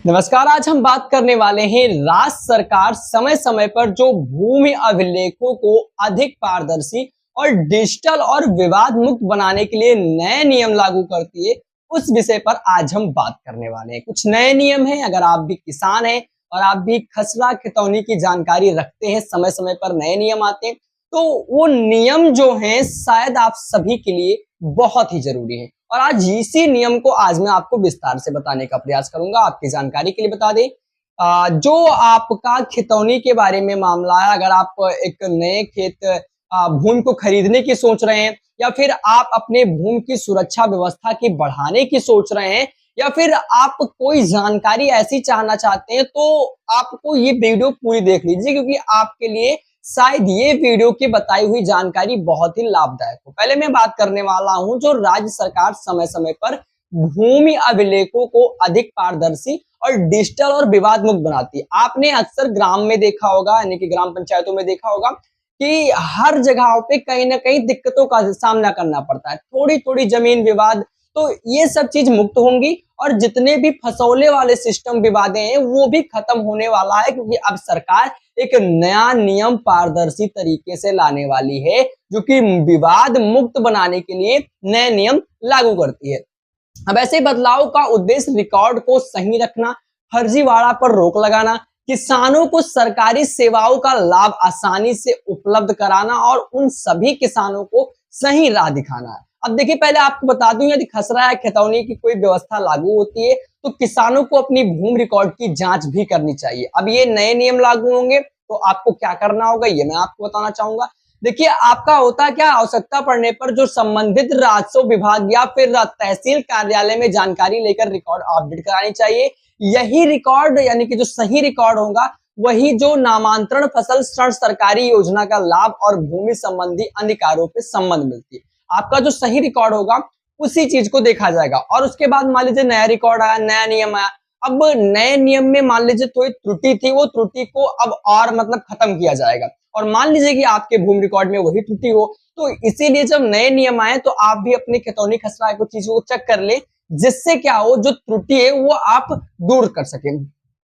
नमस्कार। आज हम बात करने वाले हैं राज्य सरकार समय समय पर जो भूमि अभिलेखों को अधिक पारदर्शी और डिजिटल और विवाद मुक्त बनाने के लिए नए नियम लागू करती है। उस विषय पर आज हम बात करने वाले हैं। कुछ नए नियम हैं। अगर आप भी किसान हैं और आप भी खसरा खितौनी की जानकारी रखते हैं, समय समय पर नए नियम आते हैं, तो वो नियम जो हैं शायद आप सभी के लिए बहुत ही जरूरी है। और आज इसी नियम को आज मैं आपको विस्तार से बताने का प्रयास करूंगा। आपकी जानकारी के लिए बता दें, जो आपका खितौनी के बारे में मामला है, अगर आप एक नए खेत भूमि को खरीदने की सोच रहे हैं, या फिर आप अपने भूमि की सुरक्षा व्यवस्था की बढ़ाने की सोच रहे हैं, या फिर आप कोई जानकारी ऐसी चाहना चाहते हैं, तो आपको ये वीडियो पूरी देख लीजिए, क्योंकि आपके लिए शायद ये वीडियो की बताई हुई जानकारी बहुत ही लाभदायक हो। पहले मैं बात करने वाला हूं जो राज्य सरकार समय समय पर भूमि अभिलेखों को अधिक पारदर्शी और डिजिटल और विवाद मुक्त बनाती है। आपने अक्सर ग्राम में देखा होगा, यानी कि ग्राम पंचायतों में देखा होगा कि हर जगहों पे कहीं ना कहीं दिक्कतों का सामना करना पड़ता है। थोड़ी थोड़ी जमीन विवाद, तो ये सब चीज मुक्त होंगी और जितने भी फसौले वाले सिस्टम विवादें हैं वो भी खत्म होने वाला है, क्योंकि अब सरकार एक नया नियम पारदर्शी तरीके से लाने वाली है, जो कि विवाद मुक्त बनाने के लिए नए नियम लागू करती है। अब ऐसे बदलाव का उद्देश्य रिकॉर्ड को सही रखना, फर्जीवाड़ा पर रोक लगाना, किसानों को सरकारी सेवाओं का लाभ आसानी से उपलब्ध कराना और उन सभी किसानों को सही राह दिखाना है। अब देखिए, पहले आपको बता दूं, यदि खसरा या खितौनी की कोई व्यवस्था लागू होती है तो किसानों को अपनी भूमि रिकॉर्ड की जांच भी करनी चाहिए। अब ये नए नियम लागू होंगे तो आपको क्या करना होगा ये मैं आपको बताना चाहूंगा। देखिए, आपका होता क्या, आवश्यकता पड़ने पर जो संबंधित राजस्व विभाग या फिर तहसील कार्यालय में जानकारी लेकर रिकॉर्ड अपडेट करानी चाहिए। यही रिकॉर्ड, यानी कि जो सही रिकॉर्ड होगा, वही जो नामांतरण फसल ऋण सरकारी योजना का लाभ और भूमि संबंधी अधिकारों पे संबंध मिलती है। आपका जो सही रिकॉर्ड होगा उसी चीज को देखा जाएगा। और उसके बाद मान लीजिए नया रिकॉर्ड आया, नया नियम आया। अब नए नियम में मान लीजिए कोई त्रुटि थी, वो त्रुटि को अब और मतलब खत्म किया जाएगा। और मान लीजिए कि आपके भूमि रिकॉर्ड में वही त्रुटि हो, तो इसीलिए जब नए नियम आए तो आप भी अपने खितौनी खसरा को चीजों को चेक कर ले, जिससे क्या हो, जो त्रुटि है वो आप दूर कर सके।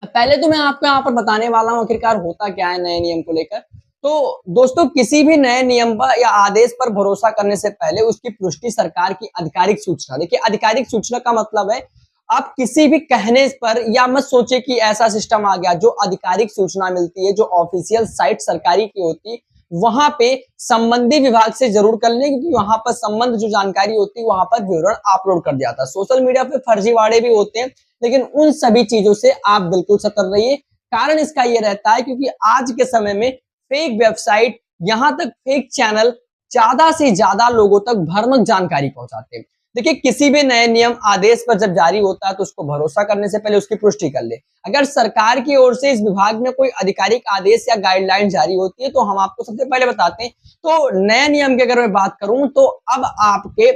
पहले तो मैं आपको यहाँ पर बताने वाला हूँ आखिरकार होता क्या है नए नियम को लेकर। तो दोस्तों, किसी भी नए नियम पर या आदेश पर भरोसा करने से पहले उसकी पुष्टि सरकार की आधिकारिक सूचना, देखिए आधिकारिक सूचना का मतलब है आप किसी भी कहने पर या मत सोचे कि ऐसा सिस्टम आ गया। जो आधिकारिक सूचना मिलती है, जो ऑफिशियल साइट सरकारी की होती है, वहां पे संबंधित विभाग से जरूर कर लें, क्योंकि वहां पर संबंध जो जानकारी होती है वहां पर विवरण अपलोड कर दिया जाता है। सोशल मीडिया पे फर्जीवाड़े भी होते हैं, लेकिन उन सभी चीजों से आप बिल्कुल सतर्क रहिए। कारण इसका ये रहता है क्योंकि आज के समय में फेक वेबसाइट, यहाँ तक फेक चैनल ज्यादा से ज्यादा लोगों तक भ्रामक जानकारी पहुंचाते हैं। देखिए, किसी भी नए नियम आदेश पर जब जारी होता है तो उसको भरोसा करने से पहले उसकी पुष्टि कर ले। अगर सरकार की ओर से इस विभाग में कोई आधिकारिक आदेश या गाइडलाइन जारी होती है तो हम आपको सबसे पहले बताते हैं। तो नए नियम की अगर मैं बात करूं तो अब आपके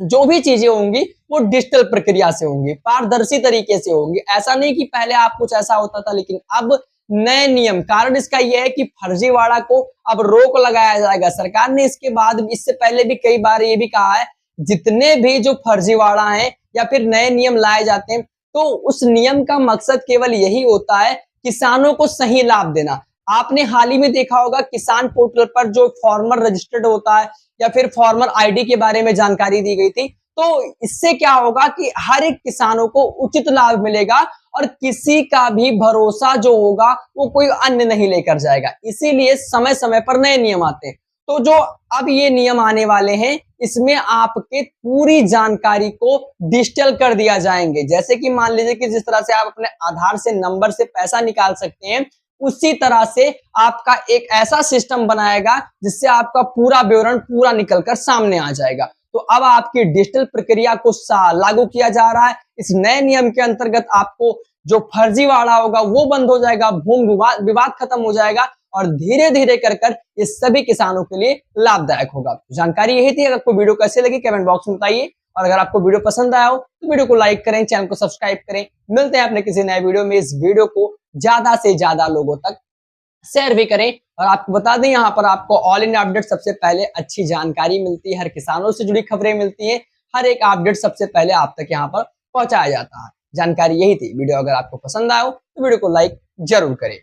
जो भी चीजें होंगी वो डिजिटल प्रक्रिया से होंगी, पारदर्शी तरीके से होंगी। ऐसा नहीं कि पहले आप कुछ ऐसा होता था, लेकिन अब नए नियम, कारण इसका यह है कि फर्जीवाड़ा को अब रोक लगाया जाएगा। सरकार ने इसके बाद, इससे पहले भी कई बार ये भी कहा है, जितने भी जो फर्जीवाड़ा हैं या फिर नए नियम लाए जाते हैं तो उस नियम का मकसद केवल यही होता है किसानों को सही लाभ देना। आपने हाल ही में देखा होगा किसान पोर्टल पर जो फार्मर रजिस्टर्ड होता है या फिर फार्मर आईडी के बारे में जानकारी दी गई थी, तो इससे क्या होगा कि हर एक किसानों को उचित लाभ मिलेगा और किसी का भी भरोसा जो होगा वो कोई अन्य नहीं लेकर जाएगा। इसीलिए समय समय पर नए नियम आते हैं। तो जो अब ये नियम आने वाले हैं, इसमें आपके पूरी जानकारी को डिजिटल कर दिया जाएंगे। जैसे कि मान लीजिए कि जिस तरह से आप अपने आधार से नंबर से पैसा निकाल सकते हैं, उसी तरह से आपका एक ऐसा सिस्टम बनाएगा जिससे आपका पूरा विवरण पूरा निकलकर सामने आ जाएगा। तो अब आपकी डिजिटल प्रक्रिया को लागू किया जा रहा है। इस नए नियम के अंतर्गत आपको जो फर्जीवाड़ा होगा वो बंद हो जाएगा, भूमि विवाद खत्म हो जाएगा और धीरे धीरे कर ये सभी किसानों के लिए लाभदायक होगा। जानकारी यही थी। अगर आपको वीडियो कैसे लगी कमेंट बॉक्स में बताइए, और अगर आपको वीडियो पसंद आया हो तो वीडियो को लाइक करें, चैनल को सब्सक्राइब करें। मिलते हैं अपने किसी नए वीडियो में। इस वीडियो को ज्यादा से ज्यादा लोगों तक शेयर भी करें। और आपको बता दें, यहाँ पर आपको ऑल इंडिया अपडेट सबसे पहले अच्छी जानकारी मिलती है, हर किसानों से जुड़ी खबरें मिलती हैं, हर एक अपडेट सबसे पहले आप तक यहाँ पर पहुंचाया जाता है। जानकारी यही थी। वीडियो अगर आपको पसंद आया हो तो वीडियो को लाइक जरूर करें।